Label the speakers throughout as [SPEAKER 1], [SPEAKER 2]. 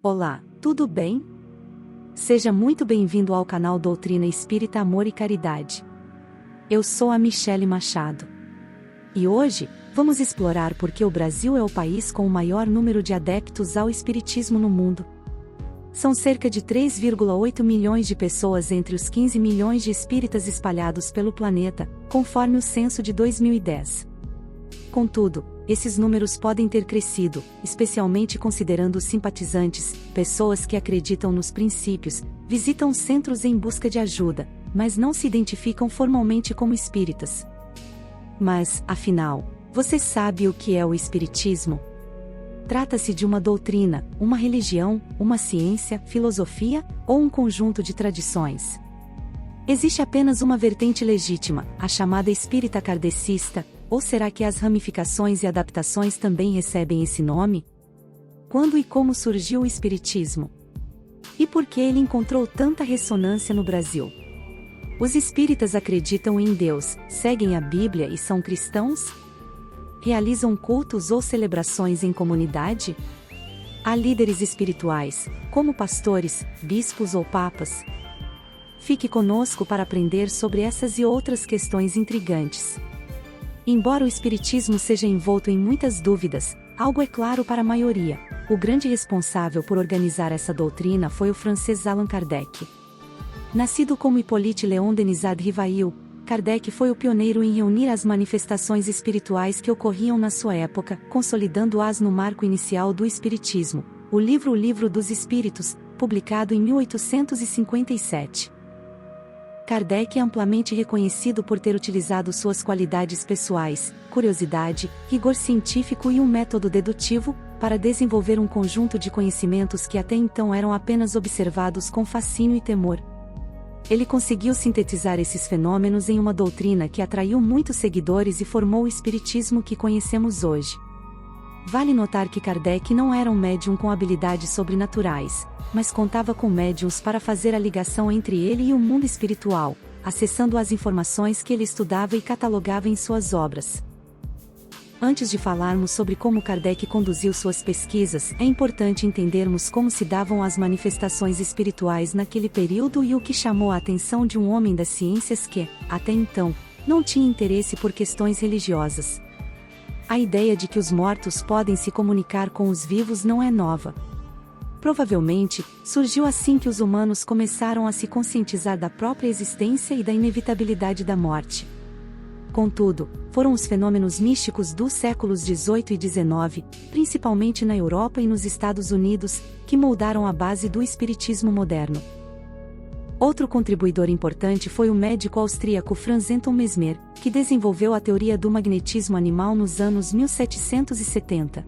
[SPEAKER 1] Olá, tudo bem? Seja muito bem-vindo ao canal Doutrina Espírita Amor e Caridade. Eu sou a Michele Machado. E hoje, vamos explorar por que o Brasil é o país com o maior número de adeptos ao Espiritismo no mundo. São cerca de 3,8 milhões de pessoas entre os 15 milhões de espíritas espalhados pelo planeta, conforme o censo de 2010. Contudo, esses números podem ter crescido, especialmente considerando os simpatizantes, pessoas que acreditam nos princípios, visitam centros em busca de ajuda, mas não se identificam formalmente como espíritas. Mas, afinal, você sabe o que é o Espiritismo? Trata-se de uma doutrina, uma religião, uma ciência, filosofia, ou um conjunto de tradições? Existe apenas uma vertente legítima, a chamada espírita kardecista, ou será que as ramificações e adaptações também recebem esse nome? Quando e como surgiu o Espiritismo? E por que ele encontrou tanta ressonância no Brasil? Os espíritas acreditam em Deus, seguem a Bíblia e são cristãos? Realizam cultos ou celebrações em comunidade? Há líderes espirituais, como pastores, bispos ou papas? Fique conosco para aprender sobre essas e outras questões intrigantes. Embora o Espiritismo seja envolto em muitas dúvidas, algo é claro para a maioria: o grande responsável por organizar essa doutrina foi o francês Allan Kardec. Nascido como Hippolyte Léon Denisard Rivail, Kardec foi o pioneiro em reunir as manifestações espirituais que ocorriam na sua época, consolidando-as no marco inicial do Espiritismo, o Livro dos Espíritos, publicado em 1857. Kardec é amplamente reconhecido por ter utilizado suas qualidades pessoais, curiosidade, rigor científico e um método dedutivo, para desenvolver um conjunto de conhecimentos que até então eram apenas observados com fascínio e temor. Ele conseguiu sintetizar esses fenômenos em uma doutrina que atraiu muitos seguidores e formou o Espiritismo que conhecemos hoje. Vale notar que Kardec não era um médium com habilidades sobrenaturais, mas contava com médiuns para fazer a ligação entre ele e o mundo espiritual, acessando as informações que ele estudava e catalogava em suas obras. Antes de falarmos sobre como Kardec conduziu suas pesquisas, é importante entendermos como se davam as manifestações espirituais naquele período e o que chamou a atenção de um homem das ciências que, até então, não tinha interesse por questões religiosas. A ideia de que os mortos podem se comunicar com os vivos não é nova. Provavelmente, surgiu assim que os humanos começaram a se conscientizar da própria existência e da inevitabilidade da morte. Contudo, foram os fenômenos místicos dos séculos XVIII e XIX, principalmente na Europa e nos Estados Unidos, que moldaram a base do espiritismo moderno. Outro contribuidor importante foi o médico austríaco Franz Anton Mesmer, que desenvolveu a teoria do magnetismo animal nos anos 1770.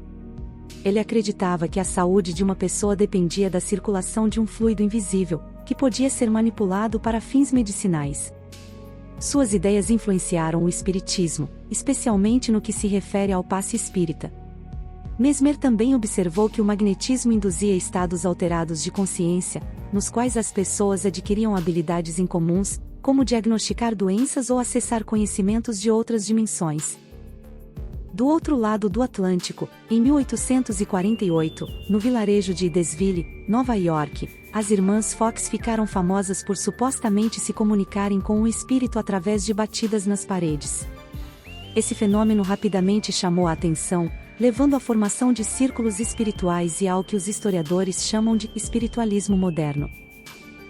[SPEAKER 1] Ele acreditava que a saúde de uma pessoa dependia da circulação de um fluido invisível, que podia ser manipulado para fins medicinais. Suas ideias influenciaram o espiritismo, especialmente no que se refere ao passe espírita. Mesmer também observou que o magnetismo induzia estados alterados de consciência, nos quais as pessoas adquiriam habilidades incomuns, como diagnosticar doenças ou acessar conhecimentos de outras dimensões. Do outro lado do Atlântico, em 1848, no vilarejo de Idesville, Nova York, as irmãs Fox ficaram famosas por supostamente se comunicarem com o espírito através de batidas nas paredes. Esse fenômeno rapidamente chamou a atenção, levando à formação de círculos espirituais e ao que os historiadores chamam de espiritualismo moderno.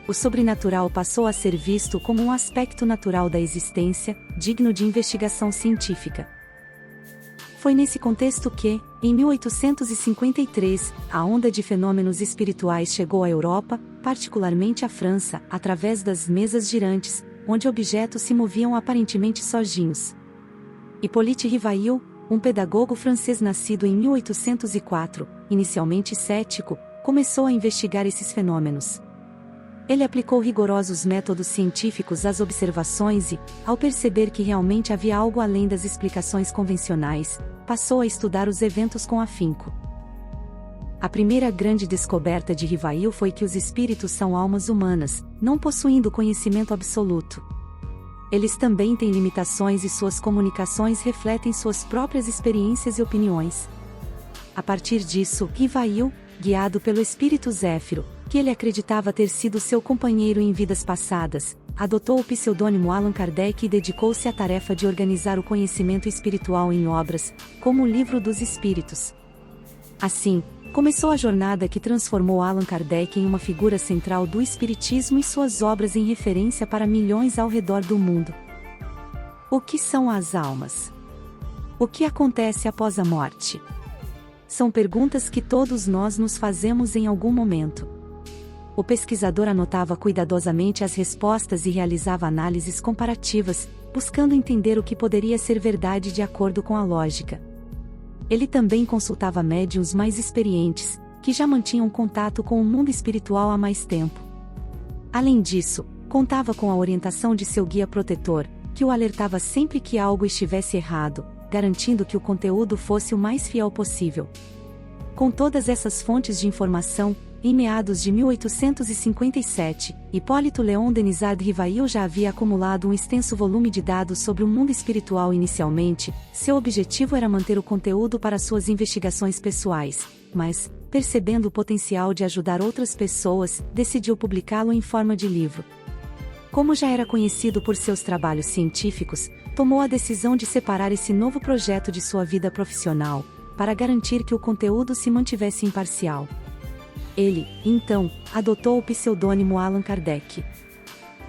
[SPEAKER 1] O sobrenatural passou a ser visto como um aspecto natural da existência, digno de investigação científica. Foi nesse contexto que, em 1853, a onda de fenômenos espirituais chegou à Europa, particularmente à França, através das mesas girantes, onde objetos se moviam aparentemente sozinhos. Hippolyte Rivail, um pedagogo francês nascido em 1804, inicialmente cético, começou a investigar esses fenômenos. Ele aplicou rigorosos métodos científicos às observações e, ao perceber que realmente havia algo além das explicações convencionais, passou a estudar os eventos com afinco. A primeira grande descoberta de Rivail foi que os espíritos são almas humanas, não possuindo conhecimento absoluto. Eles também têm limitações e suas comunicações refletem suas próprias experiências e opiniões. A partir disso, Rivail, guiado pelo espírito Zéfiro, que ele acreditava ter sido seu companheiro em vidas passadas, adotou o pseudônimo Allan Kardec e dedicou-se à tarefa de organizar o conhecimento espiritual em obras, como o Livro dos Espíritos. Assim, começou a jornada que transformou Allan Kardec em uma figura central do espiritismo e suas obras em referência para milhões ao redor do mundo. O que são as almas? O que acontece após a morte? São perguntas que todos nós nos fazemos em algum momento. O pesquisador anotava cuidadosamente as respostas e realizava análises comparativas, buscando entender o que poderia ser verdade de acordo com a lógica. Ele também consultava médiuns mais experientes, que já mantinham contato com o mundo espiritual há mais tempo. Além disso, contava com a orientação de seu guia protetor, que o alertava sempre que algo estivesse errado, garantindo que o conteúdo fosse o mais fiel possível. Com todas essas fontes de informação, em meados de 1857, Hipólito Léon Denisard Rivail já havia acumulado um extenso volume de dados sobre o mundo espiritual. Inicialmente, seu objetivo era manter o conteúdo para suas investigações pessoais, mas, percebendo o potencial de ajudar outras pessoas, decidiu publicá-lo em forma de livro. Como já era conhecido por seus trabalhos científicos, tomou a decisão de separar esse novo projeto de sua vida profissional, para garantir que o conteúdo se mantivesse imparcial. Ele, então, adotou o pseudônimo Allan Kardec.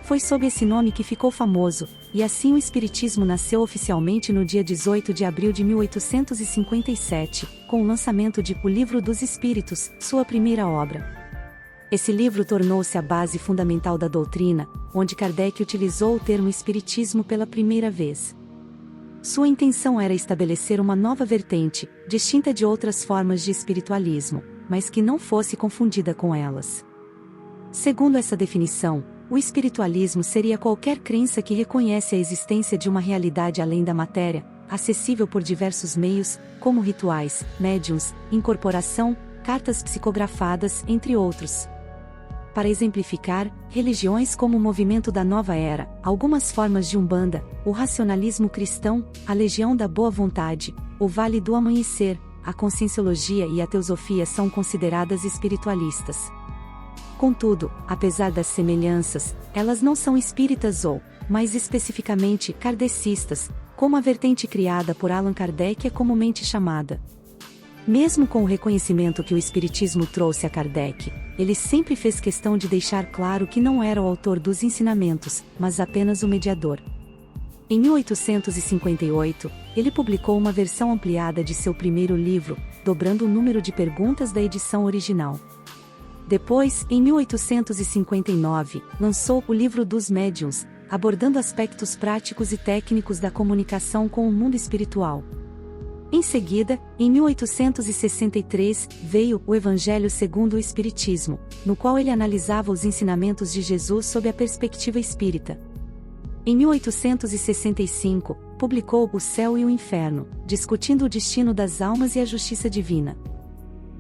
[SPEAKER 1] Foi sob esse nome que ficou famoso, e assim o Espiritismo nasceu oficialmente no dia 18 de abril de 1857, com o lançamento de O Livro dos Espíritos, sua primeira obra. Esse livro tornou-se a base fundamental da doutrina, onde Kardec utilizou o termo Espiritismo pela primeira vez. Sua intenção era estabelecer uma nova vertente, distinta de outras formas de espiritualismo, mas que não fosse confundida com elas. Segundo essa definição, o espiritualismo seria qualquer crença que reconhece a existência de uma realidade além da matéria, acessível por diversos meios, como rituais, médiuns, incorporação, cartas psicografadas, entre outros. Para exemplificar, religiões como o Movimento da Nova Era, algumas formas de Umbanda, o racionalismo cristão, a Legião da Boa Vontade, o Vale do Amanhecer, a Conscienciologia e a Teosofia são consideradas espiritualistas. Contudo, apesar das semelhanças, elas não são espíritas ou, mais especificamente, kardecistas, como a vertente criada por Allan Kardec é comumente chamada. Mesmo com o reconhecimento que o Espiritismo trouxe a Kardec, ele sempre fez questão de deixar claro que não era o autor dos ensinamentos, mas apenas o mediador. Em 1858, ele publicou uma versão ampliada de seu primeiro livro, dobrando o número de perguntas da edição original. Depois, em 1859, lançou O Livro dos Médiuns, abordando aspectos práticos e técnicos da comunicação com o mundo espiritual. Em seguida, em 1863, veio O Evangelho segundo o Espiritismo, no qual ele analisava os ensinamentos de Jesus sob a perspectiva espírita. Em 1865, publicou O Céu e o Inferno, discutindo o destino das almas e a justiça divina.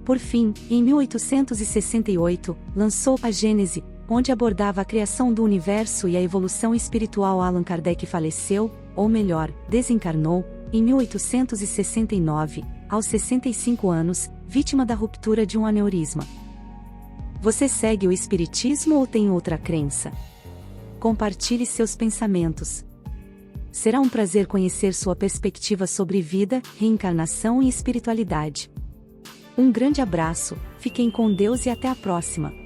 [SPEAKER 1] Por fim, em 1868, lançou A Gênese, onde abordava a criação do universo e a evolução espiritual. Allan Kardec faleceu, ou melhor, desencarnou, em 1869, aos 65 anos, vítima da ruptura de um aneurisma. Você segue o Espiritismo ou tem outra crença? Compartilhe seus pensamentos. Será um prazer conhecer sua perspectiva sobre vida, reencarnação e espiritualidade. Um grande abraço, fiquem com Deus e até a próxima!